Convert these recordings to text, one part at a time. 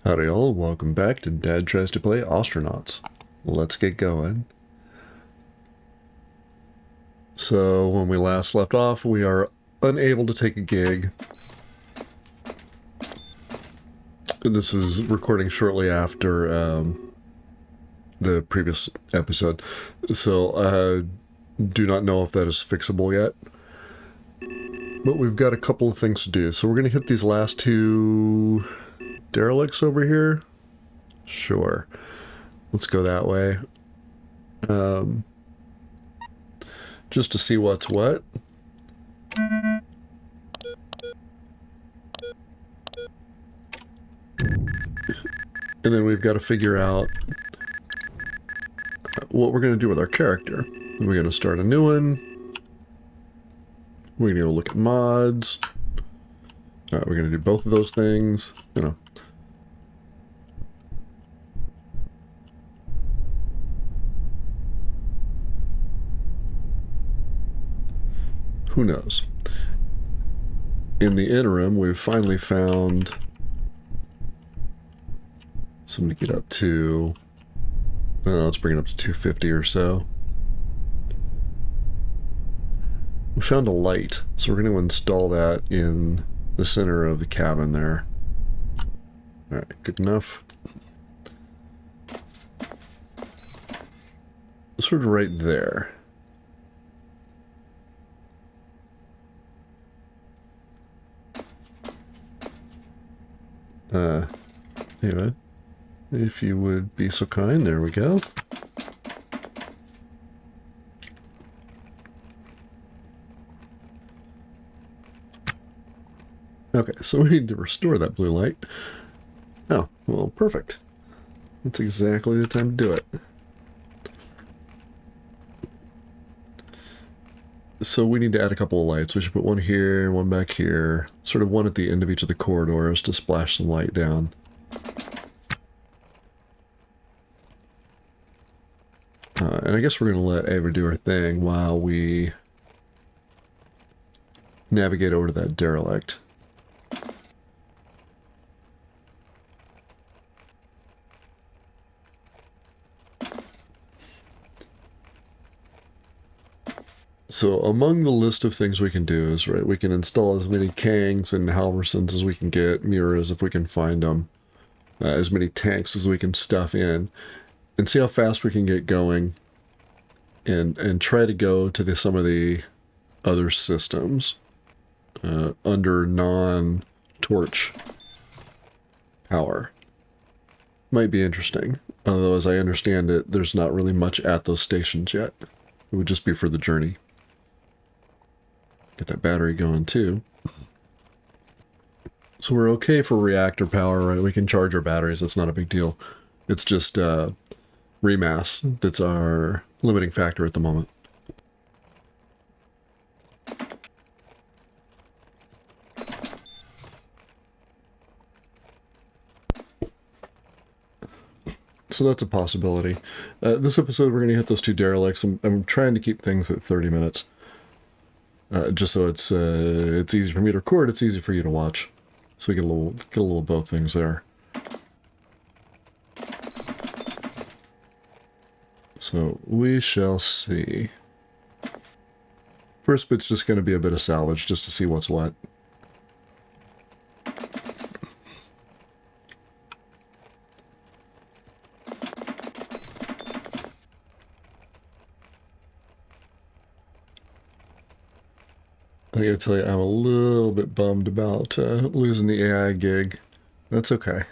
Howdy all, welcome back to Dad Tries to Play Ostranauts. Let's get going. So, when we last left off, we are unable to take a gig. This is recording shortly after the previous episode, so do not know if that is fixable yet. But we've got a couple of things to do, so we're going to hit these last two derelicts over here. Sure. Let's go that way. Just to see what's what. And then we've got to figure out what we're going to do with our character. We're going to start a new one. We're going to go look at mods. We're going to do both of those things. You know. Who knows? In the interim, we've finally found something to get up to. Let's bring it up to 250 or so. We found a light, so we're going to install that in the center of the cabin there. Alright, good enough. Sort of right there. Anyway, if you would be so kind, there we go. Okay, so we need to restore that blue light. Oh, well, perfect. That's exactly the time to do it. So we need to add a couple of lights. We should put one here, one back here, sort of one at the end of each of the corridors to splash some light down. And I guess we're going to let Ava do her thing while we navigate over to that derelict. So among the list of things we can do is, right, we can install as many Kangs and Halversons as we can get, mirrors if we can find them, as many tanks as we can stuff in, and see how fast we can get going, and try to go to some of the other systems under non-torch power. Might be interesting, although as I understand it, there's not really much at those stations yet. It would just be for the journey. Get that battery going too. So we're okay for reactor power, right? We can charge our batteries, that's not a big deal. It's just remass that's our limiting factor at the moment. So that's a possibility. This episode we're going to hit those two derelicts. I'm trying to keep things at 30 minutes. Just so it's easy for me to record, it's easy for you to watch. So we get a little of both things there. So we shall see. First bit's just going to be a bit of salvage just to see what's what. I gotta tell you, I'm a little bit bummed about losing the AI gig. That's okay.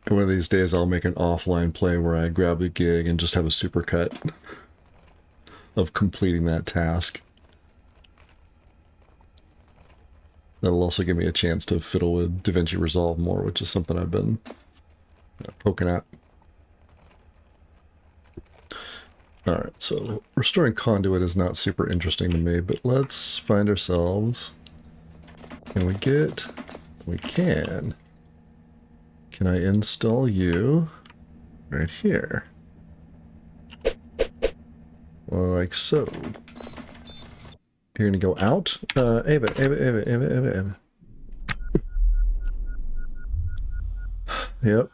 And one of these days I'll make an offline play where I grab the gig and just have a supercut of completing that task. That'll also give me a chance to fiddle with DaVinci Resolve more, which is something I've been poking at. Alright, so restoring conduit is not super interesting to me, but let's find ourselves... Can we get... We can. Can I install you right here? Like so. You're gonna go out? Ava, Ava, Ava, Ava, Ava, Ava. Yep.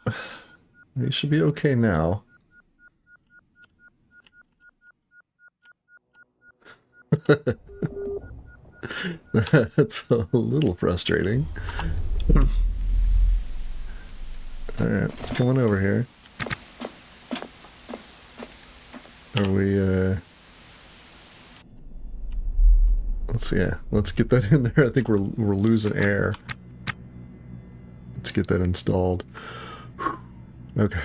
You should be okay now. That's a little frustrating. Alright, let's come on over here. Are we, let's see, yeah, let's get that in there. I think we're losing air. Let's get that installed. Okay.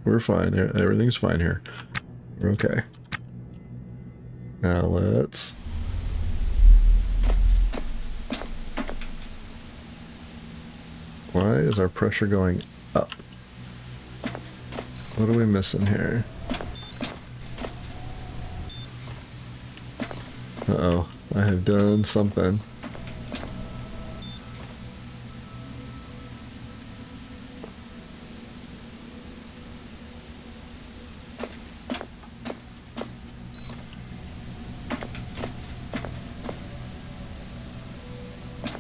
We're fine. Everything's fine here. We're okay. Now let's... Why is our pressure going up? What are we missing here? Uh-oh. I have done something.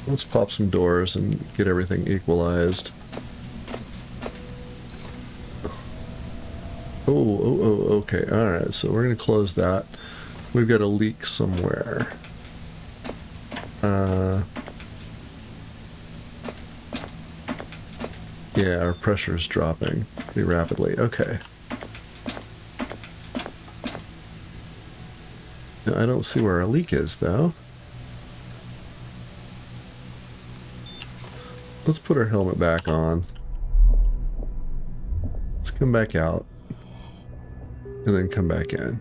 Let's pop some doors and get everything equalized. Oh, okay. Alright, so we're going to close that. We've got a leak somewhere. Yeah, our pressure is dropping pretty rapidly. Okay. Now, I don't see where our leak is, though. Let's put our helmet back on. Let's come back out. And then come back in.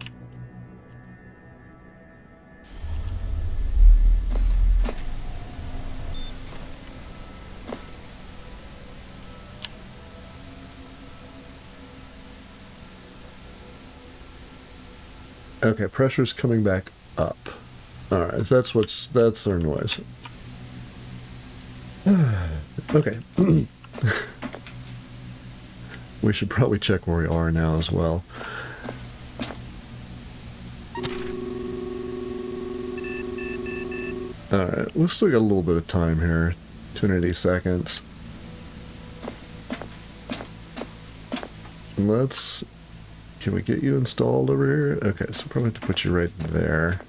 Okay, pressure's coming back up. Alright, so that's our noise. Okay. We should probably check where we are now as well. Alright, we've still got a little bit of time here. 280 seconds. Let's... Can we get you installed over here? Okay, so probably have to put you right there.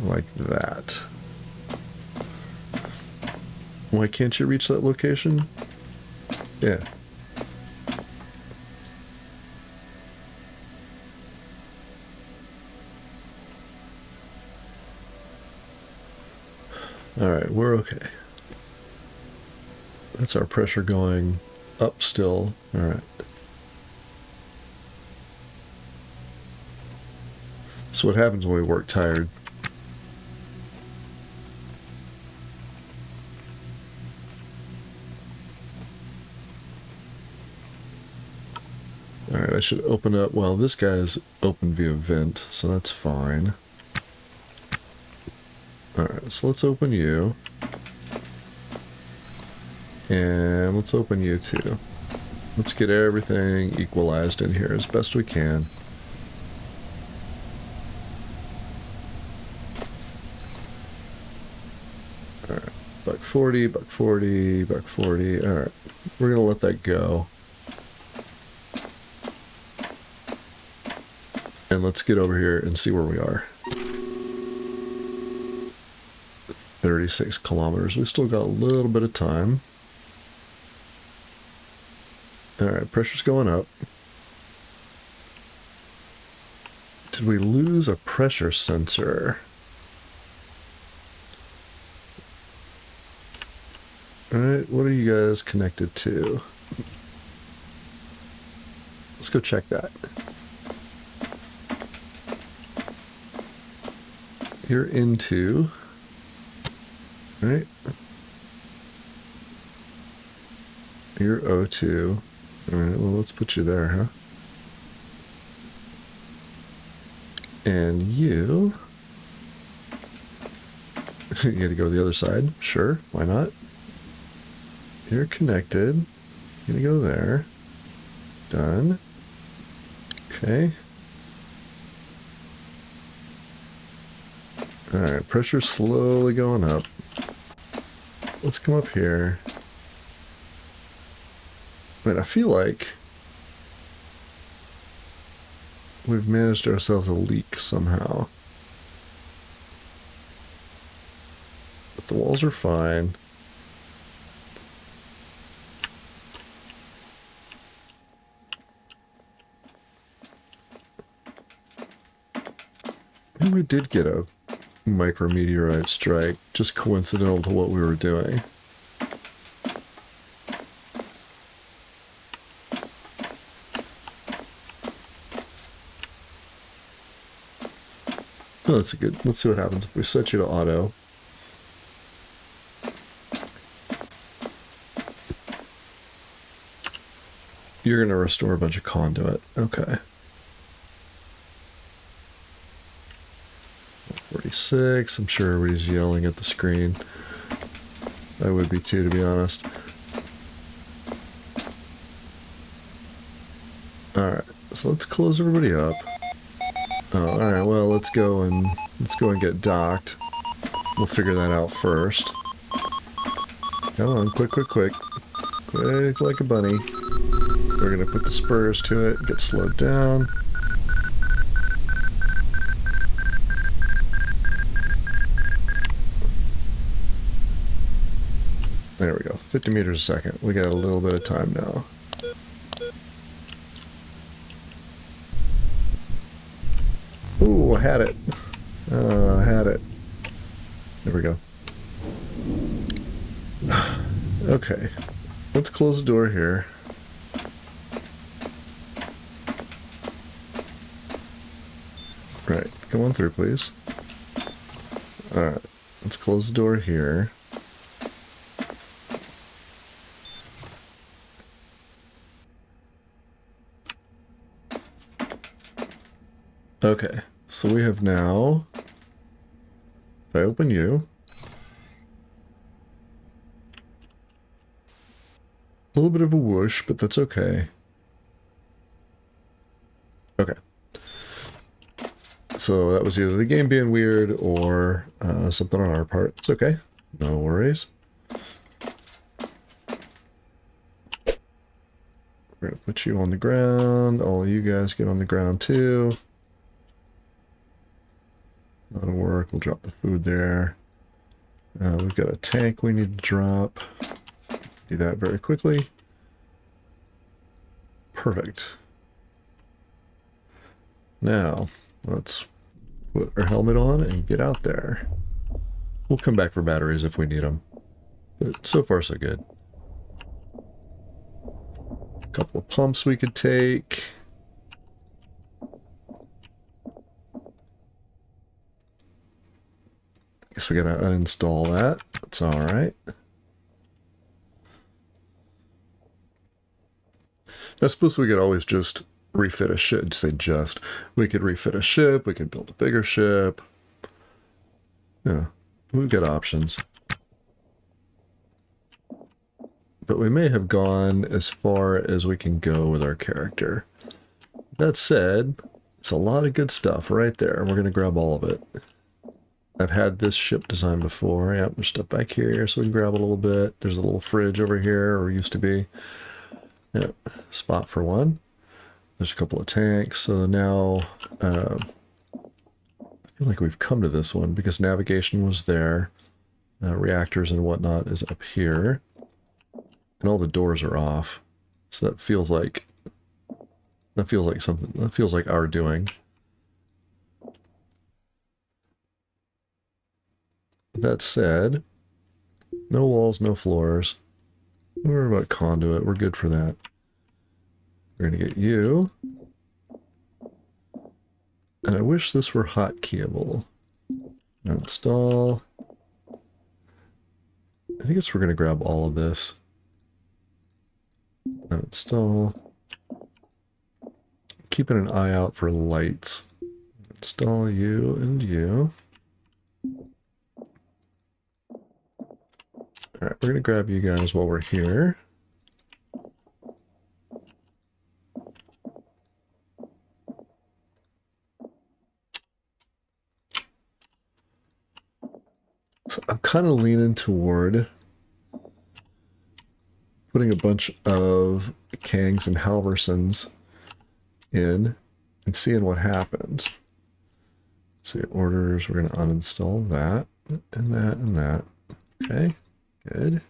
Like that. Why can't you reach that location? Yeah. Alright, we're okay. That's our pressure going up still. Alright. So what happens when we work tired? Alright, I should open up... Well, this guy's open via vent, so that's fine. Alright, so let's open you. And let's open you too. Let's get everything equalized in here as best we can. Alright, buck 40, buck 40, buck 40. Alright, we're going to let that go. And let's get over here and see where we are. 36 kilometers. We still got a little bit of time. Alright, pressure's going up. Did we lose a pressure sensor? Alright, what are you guys connected to? Let's go check that. You're into... Right? You're O2. Alright, well, let's put you there, huh? And you... You gotta go to the other side. Sure, why not? You're connected. Gonna go there. Done. Okay. Alright, pressure's slowly going up. Let's come up here. Man, I feel like we've managed ourselves a leak somehow. But the walls are fine. And we did get a micrometeorite strike, just coincidental to what we were doing. Oh, that's a good. Let's see what happens if we set you to auto. You're going to restore a bunch of conduit. Okay. 46. I'm sure everybody's yelling at the screen. I would be too, to be honest. Alright, so let's close everybody up. Oh, alright, well, let's go and get docked. We'll figure that out first. Come on, quick, quick, quick. Quick like a bunny. We're gonna put the spurs to it, get slowed down. There we go, 50 meters a second. We got a little bit of time now. Ooh, I had it. I had it. There we go. Okay, let's close the door here. Right, come on through, please. Alright, let's close the door here. Okay, so we have now, if I open you, a little bit of a whoosh, but that's okay. Okay. So that was either the game being weird or something on our part. It's okay. No worries. We're going to put you on the ground. All you guys get on the ground too. That'll work. We'll drop the food there. We've got a tank we need to drop. Do that very quickly. Perfect. Now, let's put our helmet on and get out there. We'll come back for batteries if we need them. But so far, so good. A couple of pumps we could take. Guess we gotta uninstall that. That's alright. I suppose we could always just refit a ship. We could refit a ship, we could build a bigger ship. Yeah, we've got options. But we may have gone as far as we can go with our character. That said, it's a lot of good stuff right there. We're going to grab all of it. I've had this ship design before. Yep, there's stuff back here, so we can grab a little bit. There's a little fridge over here, or used to be. Yep, spot for one. There's a couple of tanks, so now I feel like we've come to this one because navigation was there. Reactors and whatnot is up here. And all the doors are off. So that feels like something, that feels like our doing. That said, no walls, no floors. We're about conduit, we're good for that. We're gonna get you. And I wish this were hotkeyable. Install. I guess we're gonna grab all of this. Install. Keeping an eye out for lights. Install you and you. Alright, we're gonna grab you guys while we're here. kind of leaning toward putting a bunch of Kangs and Halversons in and seeing what happens. See, orders, we're going to uninstall that, and that, and that. Okay, good.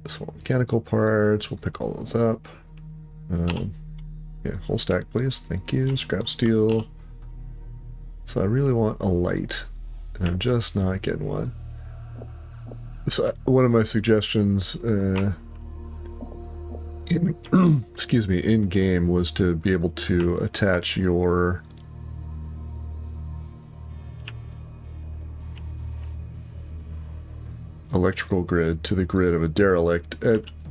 So mechanical parts, we'll pick all those up. Yeah, whole stack, please. Thank you. Scrap steel. So I really want a light, and I'm just not getting one. So one of my suggestions excuse me, in game was to be able to attach your electrical grid to the grid of a derelict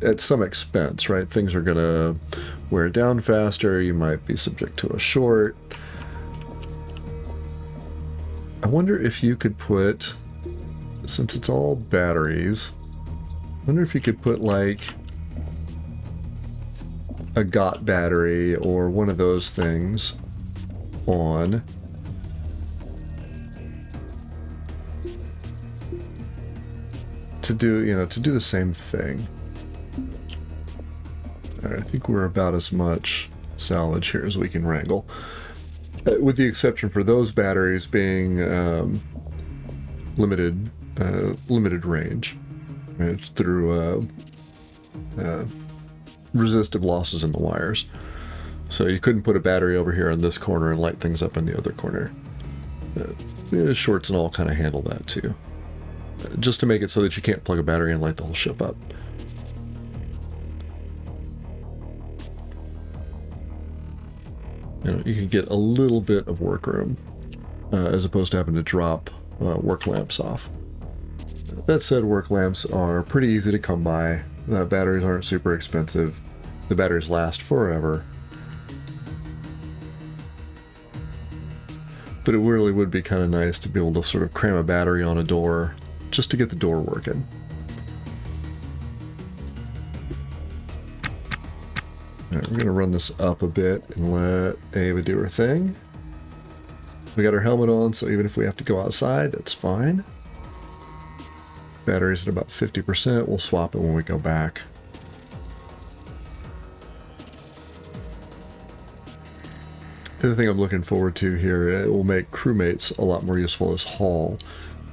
at some expense, right? Things are gonna wear down faster, you might be subject to a short. I wonder if you could put, since it's all batteries, I wonder if you could put like a GOT battery or one of those things on to do, you know, to do the same thing. All right, I think we're about as much salvage here as we can wrangle, with the exception for those batteries being limited range, right, through resistive losses in the wires. So you couldn't put a battery over here in this corner and light things up in the other corner. Shorts and all kind of handle that too. Just to make it so that you can't plug a battery and light the whole ship up. You know, you can get a little bit of workroom as opposed to having to drop work lamps off. That said, work lamps are pretty easy to come by. Batteries aren't super expensive. The batteries last forever. But it really would be kind of nice to be able to sort of cram a battery on a door just to get the door working. Alright, we're going to run this up a bit and let Ava do her thing. We got our helmet on, so even if we have to go outside, that's fine. Battery's at about 50%. We'll swap it when we go back. The other thing I'm looking forward to here, it will make crewmates a lot more useful as haul.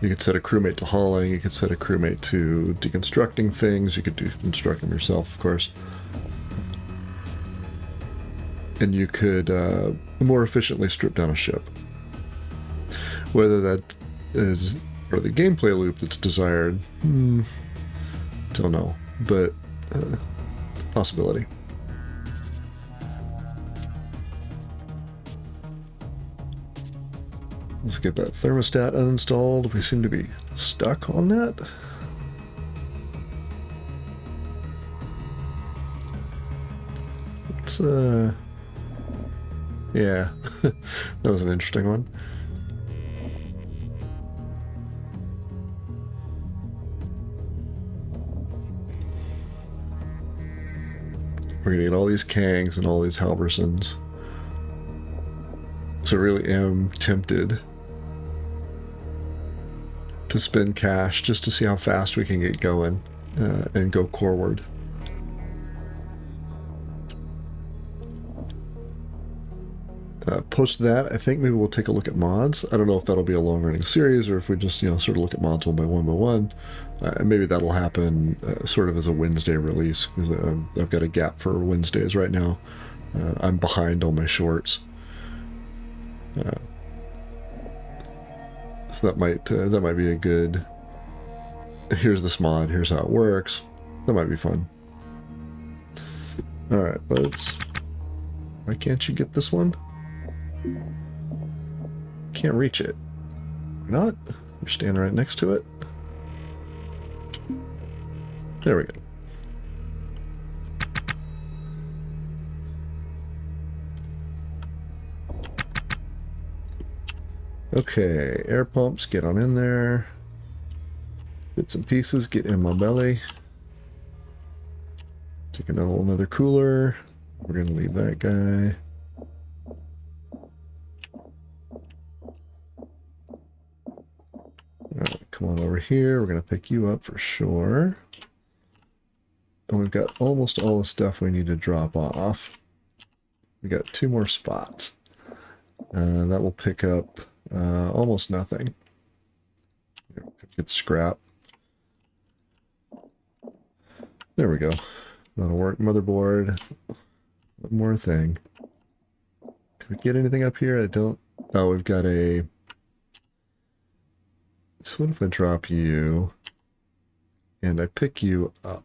You could set a crewmate to hauling, you could set a crewmate to deconstructing things, you could deconstruct them yourself, of course. And you could more efficiently strip down a ship. Whether that is part of the gameplay loop that's desired, don't know, but possibility. Let's get that thermostat uninstalled. We seem to be stuck on that. Let's, yeah, that was an interesting one. We're gonna get all these Kangs and all these Halversons. So I really am tempted to spend cash just to see how fast we can get going and go forward. Post that, I think maybe we'll take a look at mods. I don't know if that'll be a long-running series or if we just, you know, sort of look at mods one by one. And maybe that'll happen sort of as a Wednesday release, because I've got a gap for Wednesdays right now. I'm behind on my shorts. So that might be a good, here's this mod, here's how it works. That might be fun. Alright, why can't you get this one? Can't reach it. Not? You're standing right next to it. There we go. Okay, air pumps, get on in there. Bits and pieces, get in my belly. Take another cooler. We're gonna leave that guy. come on over here. We're going to pick you up for sure. And we've got almost all the stuff we need to drop off. We got 2 more spots. That will pick up almost nothing. Get scrap. There we go. That'll work. Motherboard. One more thing. Did we get anything up here? I don't... Oh, we've got a... So what if I drop you and I pick you up?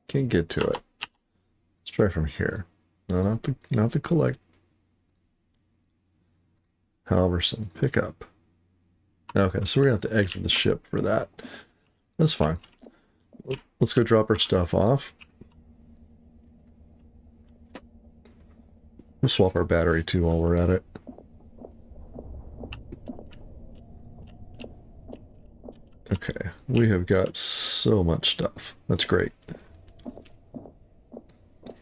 Can't get to it. Let's try from here. No, not the collect. Halverson, pick up. Okay, so we're gonna have to exit the ship for that. That's fine. Let's go drop our stuff off. We'll swap our battery too while we're at it. Okay, we have got so much stuff. That's great.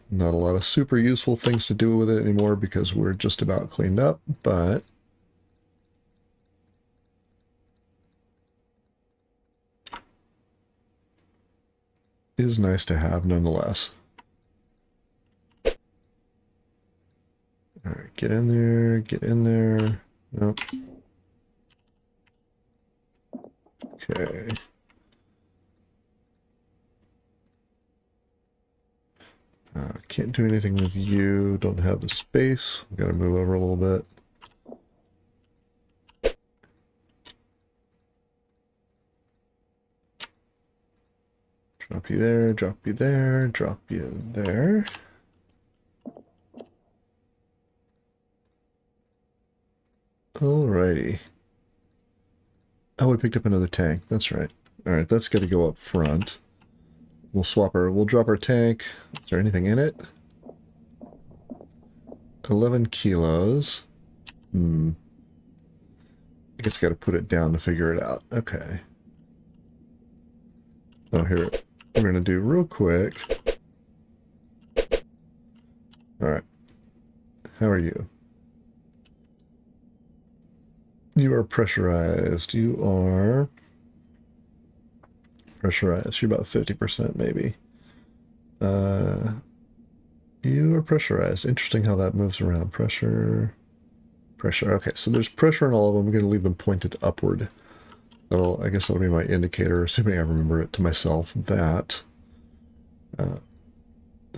Not a lot of super useful things to do with it anymore because we're just about cleaned up, but it is nice to have nonetheless. Alright, get in there, get in there. Nope. Okay. Can't do anything with you. Don't have the space. We've got to move over a little bit. Drop you there, drop you there, drop you there. Alrighty. Oh, we picked up another tank. That's right. Alright, that's got to go up front. We'll drop our tank. Is there anything in it? 11 kilos. I guess got to put it down to figure it out. Okay. Oh, here. We're going to do real quick. Alright. How are you? You are pressurized. You are... pressurized. You're about 50% maybe. You are pressurized. Interesting how that moves around. Pressure. Okay, so there's pressure in all of them. I'm going to leave them pointed upward. I guess that'll be my indicator, assuming I remember it to myself, that the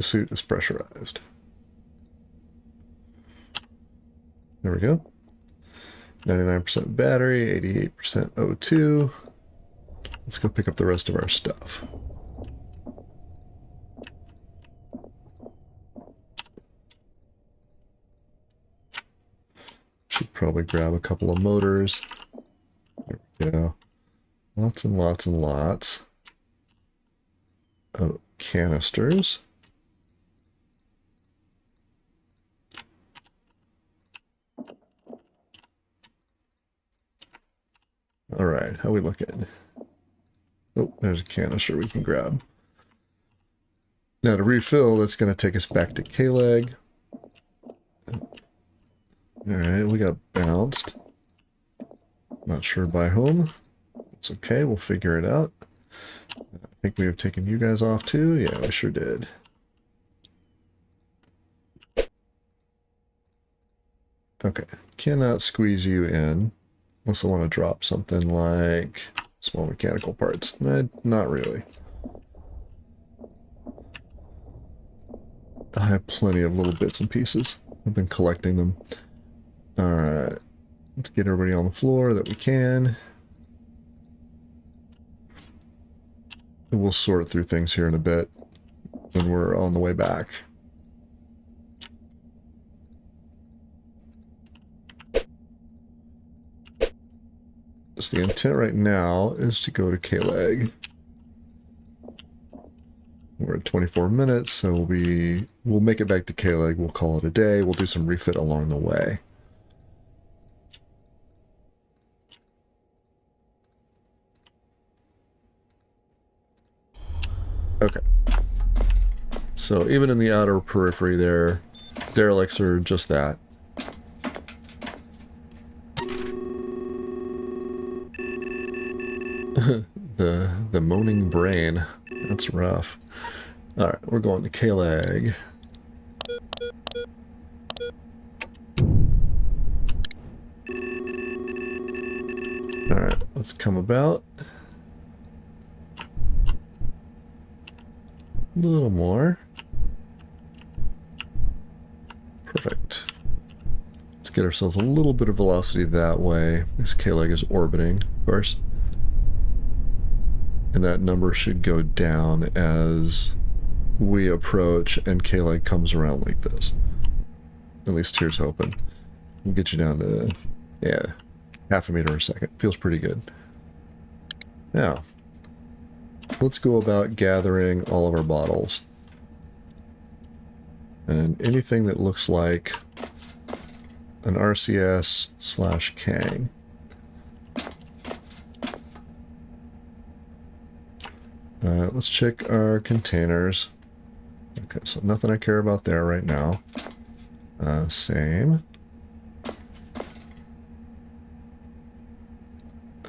suit is pressurized. There we go. 99% battery, 88% O2. Let's go pick up the rest of our stuff. Should probably grab a couple of motors. There we go. Lots and lots and lots of canisters. All right, how we looking? Oh, there's a canister we can grab. Now to refill, that's going to take us back to K-Leg. Alright, we got bounced. Not sure by whom. It's okay, we'll figure it out. I think we have taken you guys off too. Yeah, we sure did. Okay, cannot squeeze you in. Unless I want to drop something like small mechanical parts. Not really. I have plenty of little bits and pieces. I've been collecting them. Alright. Let's get everybody on the floor that we can. And we'll sort through things here in a bit when we're on the way back. So the intent right now is to go to K-Leg. We're at 24 minutes, so we'll make it back to K-Leg. We'll call it a day. We'll do some refit along the way. Okay. So even in the outer periphery there, derelicts are just that. The moaning brain. That's rough. Alright, we're going to K-Leg. Alright, let's come about. A little more. Perfect. Let's get ourselves a little bit of velocity that way. This K-Leg is orbiting, of course. And that number should go down as we approach and K-Leg comes around like this. At least here's hoping. We'll get you down to, yeah, half a meter a second. Feels pretty good. Now, let's go about gathering all of our bottles. And anything that looks like an RCS/Kang. Let's check our containers. Okay, so nothing I care about there right now. Same.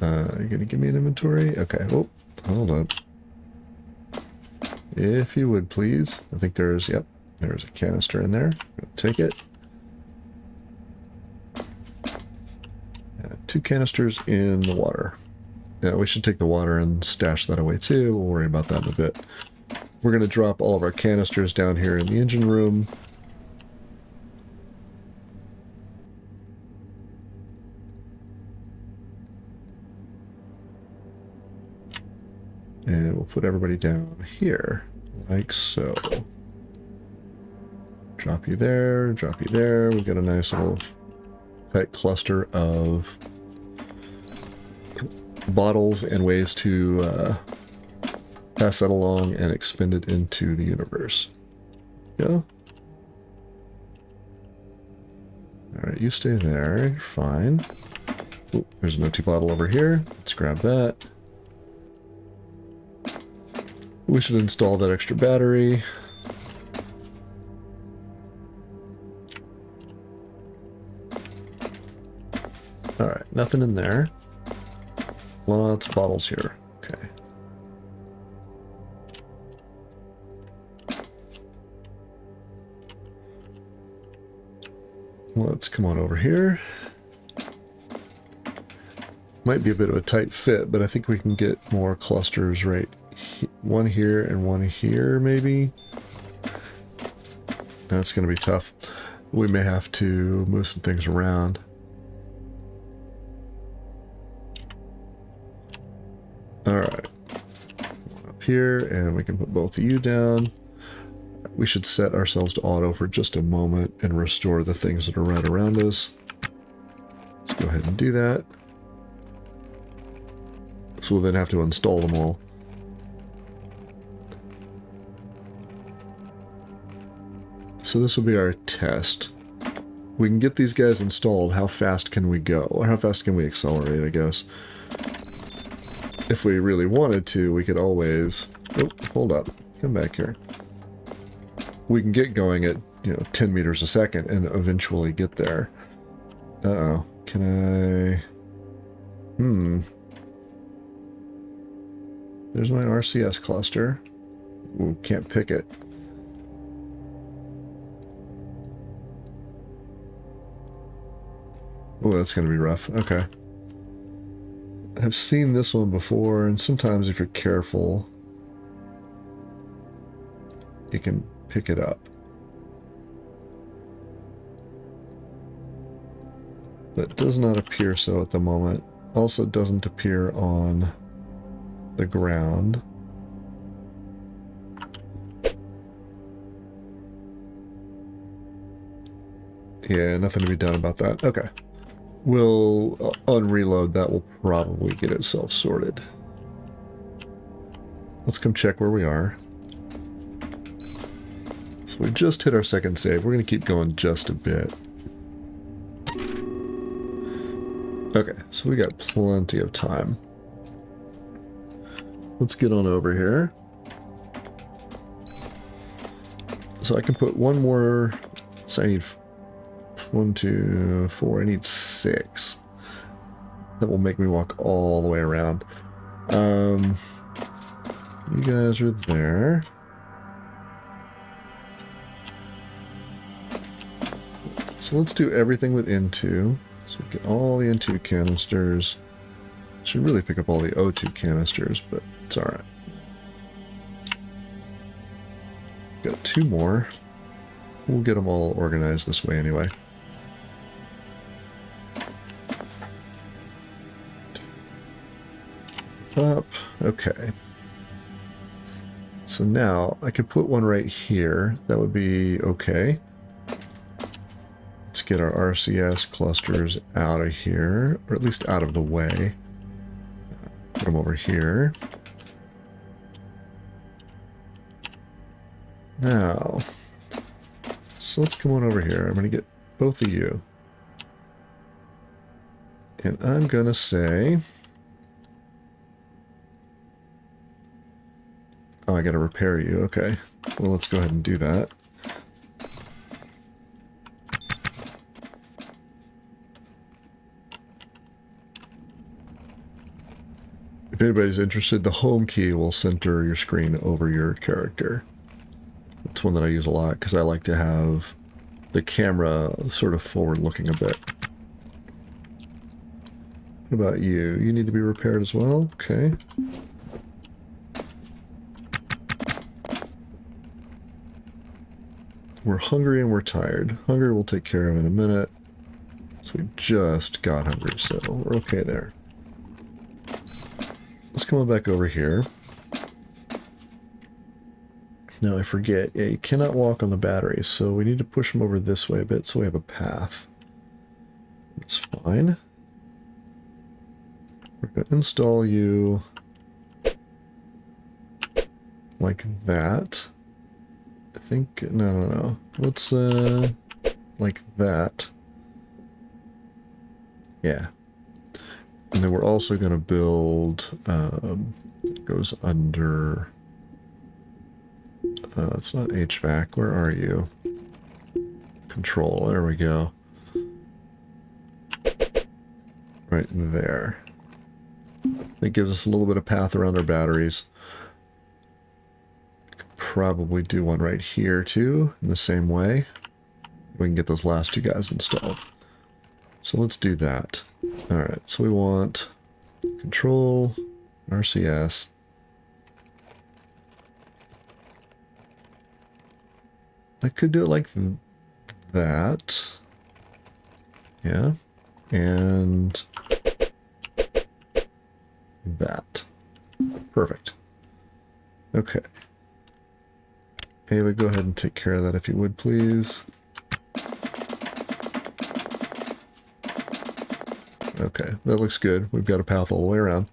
Are you gonna give me an inventory? Okay, oh, hold on. If you would, please. I think there's, yep, there's a canister in there. Take it. 2 canisters in the water. Yeah, we should take the water and stash that away too. We'll worry about that in a bit. We're going to drop all of our canisters down here in the engine room. And we'll put everybody down here, like so. Drop you there, drop you there. We've got a nice little tight cluster of bottles and ways to pass that along and expend it into the universe. Yeah. Alright, you stay there. You're fine. Ooh, there's an empty bottle over here. Let's grab that. We should install that extra battery. Alright, nothing in there. Lots of bottles here. Okay. Let's come on over here. Might be a bit of a tight fit, but I think we can get more clusters right. One here and one here, maybe. That's going to be tough. We may have to move some things around. Alright. Up here, and we can put both of you down. We should set ourselves to auto for just a moment and restore the things that are right around us. Let's go ahead and do that. So we'll then have to install them all. So this will be our test. We can get these guys installed. How fast can we go? Or how fast can we accelerate, I guess. If we really wanted to, we could always... Oh, hold up. Come back here. We can get going at, 10 meters a second and eventually get there. Uh-oh. Can I... There's my RCS cluster. Ooh, can't pick it. Oh, that's going to be rough. Okay. I've seen this one before, and sometimes if you're careful, you can pick it up. But it does not appear so at the moment. Also doesn't appear on the ground. Yeah, nothing to be done about that. Okay. We'll, on reload, that will probably get itself sorted. Let's come check where we are. So we just hit our second save. We're going to keep going just a bit. Okay, so we got plenty of time. Let's get on over here. So I can put one more... So I need 1, 2, 4. I need 6. That will make me walk all the way around. guys are there. So let's do everything with N2. So we get all the N2 canisters. Should really pick up all the O2 canisters, but it's alright. Got 2 more. We'll get them all organized this way anyway. Up. Okay. So now I could put one right here. That would be okay. Let's get our RCS clusters out of here, or at least out of the way. Put them over here. Now, so let's come on over here. I'm going to get both of you. And I'm going to say... Oh, I got to repair you. Okay. Well, let's go ahead and do that. If anybody's interested, the home key will center your screen over your character. It's one that I use a lot because I like to have the camera sort of forward looking a bit. What about you? You need to be repaired as well? Okay. We're hungry and we're tired. Hungry we'll take care of in a minute. So we just got hungry, so we're okay there. Let's come on back over here. Now I forget, yeah, you cannot walk on the batteries, so we need to push them over this way a bit so we have a path. That's fine. We're going to install you like that. I think, no. Let's, like that. Yeah. And then we're also going to build, it goes under, it's not HVAC, where are you? Control, there we go. Right there. It gives us a little bit of path around our batteries. Probably do one right here too, in the same way. We can get those last 2 guys installed. So let's do that. Alright, so we want control, RCS. I could do it like that. Yeah. And that. Perfect. Okay. Ava, go ahead and take care of that if you would, please. Okay, that looks good. We've got a path all the way around.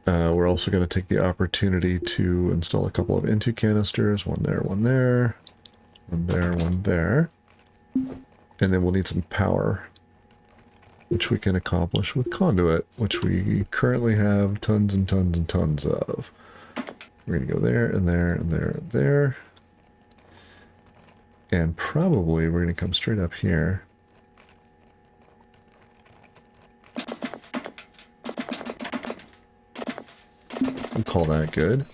We're also going to take the opportunity to install a couple of N2 canisters. One there, one there. One there, one there. And then we'll need some power, which we can accomplish with conduit, which we currently have tons and tons and tons of. We're going to go there, and there, and there, and there. And probably we're going to come straight up here. We'll call that good.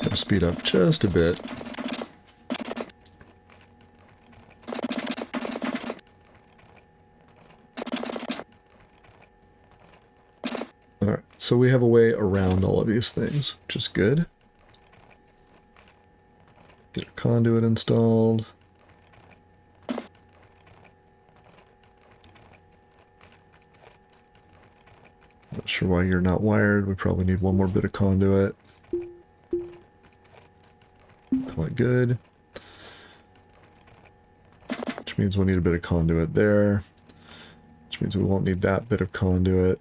Gotta speed up just a bit. Alright, so we have a way around all of these things, which is good. Get a conduit installed. Not sure why you're not wired. We probably need one more bit of conduit. Call it good. Which means we'll need a bit of conduit there. Which means we won't need that bit of conduit.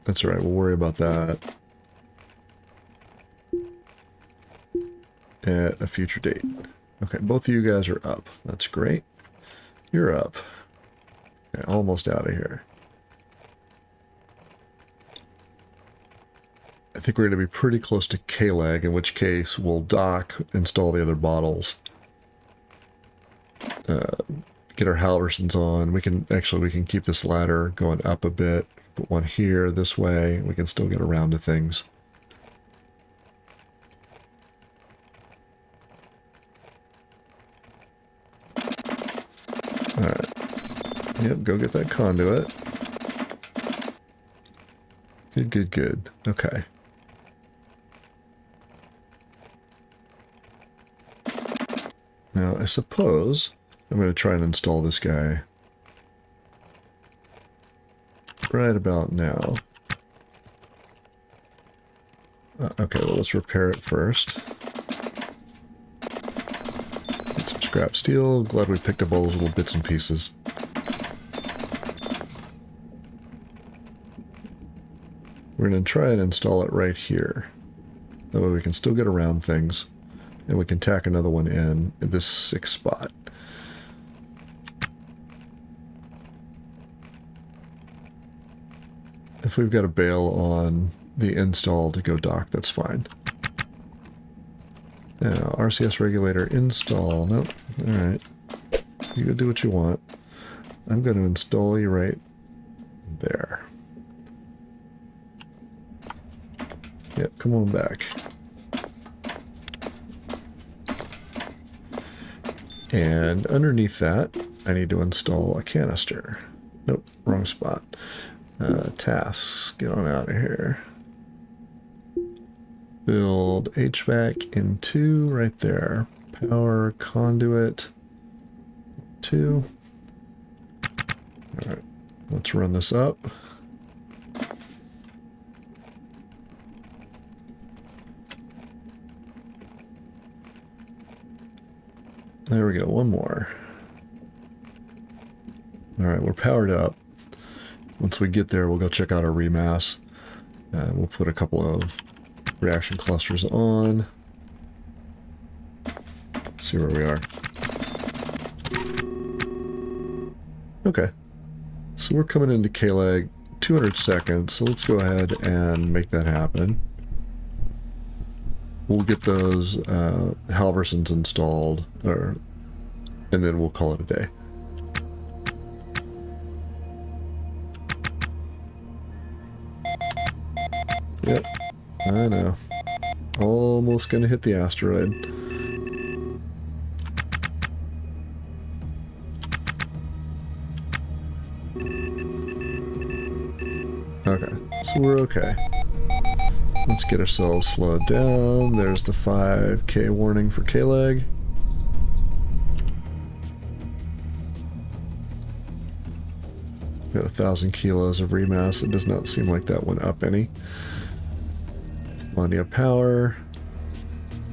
That's alright, we'll worry about that at a future date. Okay, both of you guys are up. That's great. You're up. Okay, almost out of here. I think we're going to be pretty close to K-Leg, in which case we'll dock, install the other bottles, get get our Halversons on. We can keep this ladder going up a bit. Put one here this way. We can still get around to things. Alright. Yep, go get that conduit. Good, good, good. Okay. Now, I suppose I'm going to try and install this guy right about now. Okay, well, let's repair it first. Get some scrap steel. Glad we picked up all those little bits and pieces. We're going to try and install it right here. That way we can still get around things. And we can tack another one in at this 6th spot. If we've got a bail on the install to go dock, that's fine. Now, RCS regulator install. Nope. Alright. You go do what you want. I'm going to install you right there. Yep, come on back. And underneath that, I need to install a canister. Nope, wrong spot. Tasks, get on out of here. Build HVAC in 2 right there. Power conduit 2. Alright, let's run this up. There we go, one more. Alright, we're powered up. Once we get there, we'll go check out our remass. We'll put a couple of reaction clusters on. See where we are. Okay. So we're coming into K-Leg 200 seconds, so let's go ahead and make that happen. We'll get those Halversons installed, and then we'll call it a day. Yep, I know. Almost gonna hit the asteroid. Okay, so we're okay. Let's get ourselves slowed down. There's the 5K warning for K-Leg. Got 1,000 kilos of remass. It does not seem like that went up any. Plenty of power.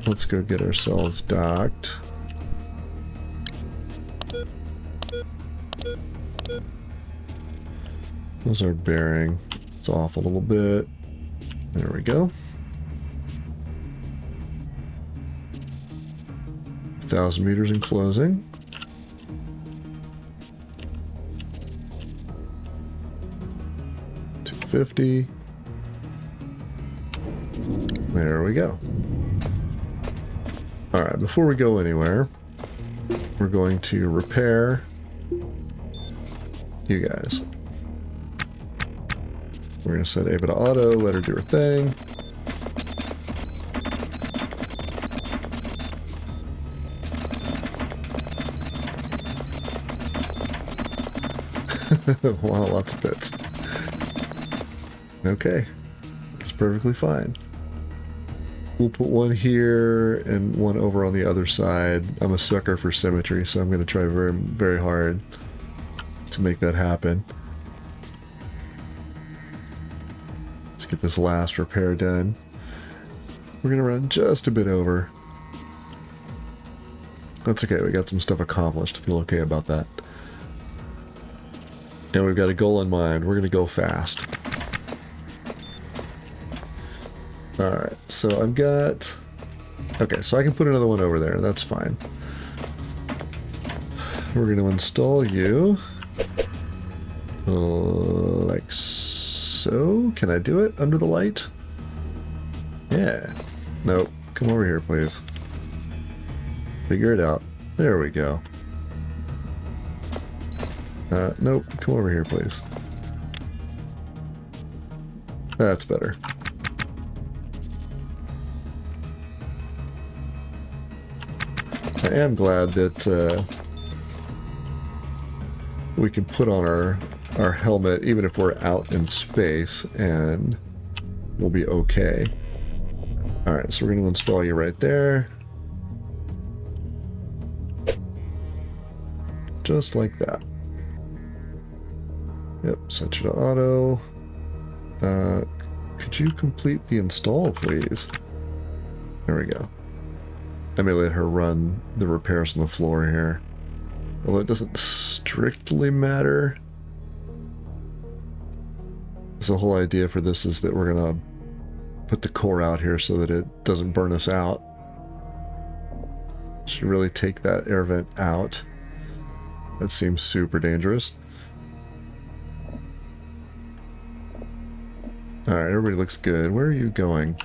Let's go get ourselves docked. Those are bearing. It's off a little bit. There we go. 1,000 meters in closing. $250. There we go. Alright, before we go anywhere, we're going to repair you guys. We're going to set Ava to auto, let her do her thing. Wow, lots of bits. Okay, that's perfectly fine. We'll put one here and one over on the other side. I'm a sucker for symmetry, so I'm going to try very, very hard to make that happen. Let's get this last repair done. We're going to run just a bit over. That's okay, we got some stuff accomplished. I feel okay about that. And we've got a goal in mind. We're going to go fast. Alright, so I've got... Okay, so I can put another one over there. That's fine. We're going to install you. Like so. Can I do it under the light? Yeah. Nope. Come over here, please. Figure it out. There we go. Nope. Come over here, please. That's better. I am glad that we can put on our helmet even if we're out in space and we'll be okay. Alright, so we're going to install you right there. Just like that. Yep, set you to auto. Could you complete the install, please? There we go. I may let her run the repairs on the floor here. Although it doesn't strictly matter. So the whole idea for this is that we're going to put the core out here so that it doesn't burn us out. Should really take that air vent out. That seems super dangerous. Alright, everybody looks good. Where are you going?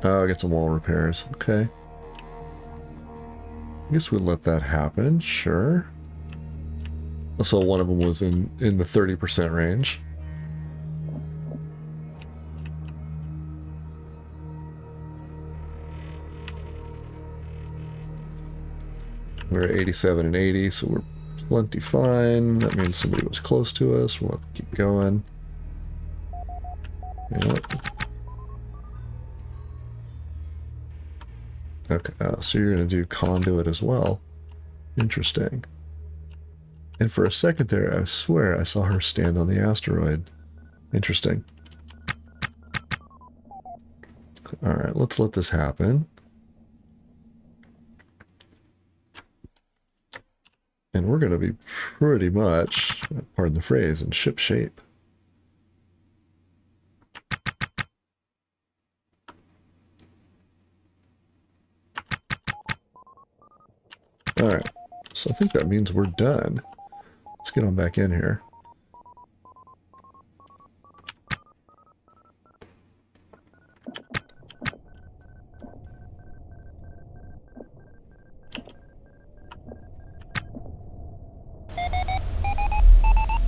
Oh, I got some wall repairs. Okay. I guess we'll let that happen. Sure. I saw one of them was in the 30% range. We're at 87 and 80, so we're plenty fine. That means somebody was close to us. We'll have to keep going. Yep. Okay, so you're going to do conduit as well. Interesting. And for a second there, I swear I saw her stand on the asteroid. Interesting. Alright, let's let this happen. And we're going to be pretty much, pardon the phrase, in ship shape. Alright, so I think that means we're done. Let's get on back in here.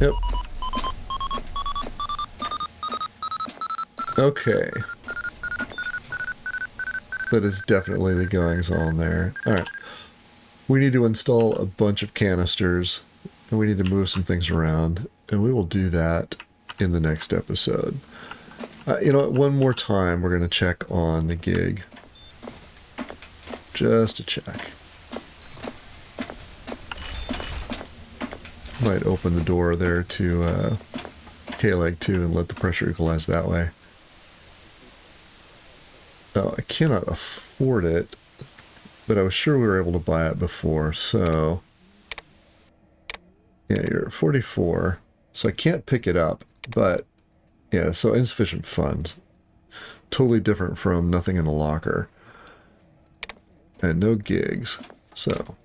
Yep. Okay. That is definitely the goings-on there. Alright. We need to install a bunch of canisters, and we need to move some things around, and we will do that in the next episode. You know what, one more time we're going to check on the gig. Just to check. Might open the door there to K-Leg 2 and let the pressure equalize that way. Oh, I cannot afford it, but I was sure we were able to buy it before, so... Yeah, you're at 44, so I can't pick it up, but... Yeah, so insufficient funds. Totally different from nothing in the locker. And no gigs, so...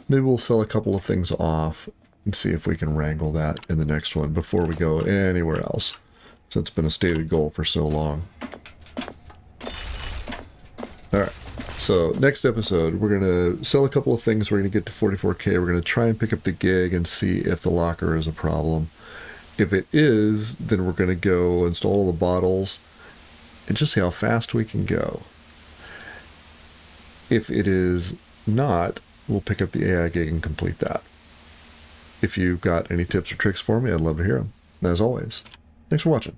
Maybe we'll sell a couple of things off and see if we can wrangle that in the next one before we go anywhere else. So it's been a stated goal for so long. Alright, so next episode we're going to sell a couple of things, we're going to get to 44K, we're going to try and pick up the gig and see if the locker is a problem. If it is, then we're going to go install the bottles and just see how fast we can go. If it is not, we'll pick up the AI gig and complete that. If you've got any tips or tricks for me, I'd love to hear them. And as always, thanks for watching.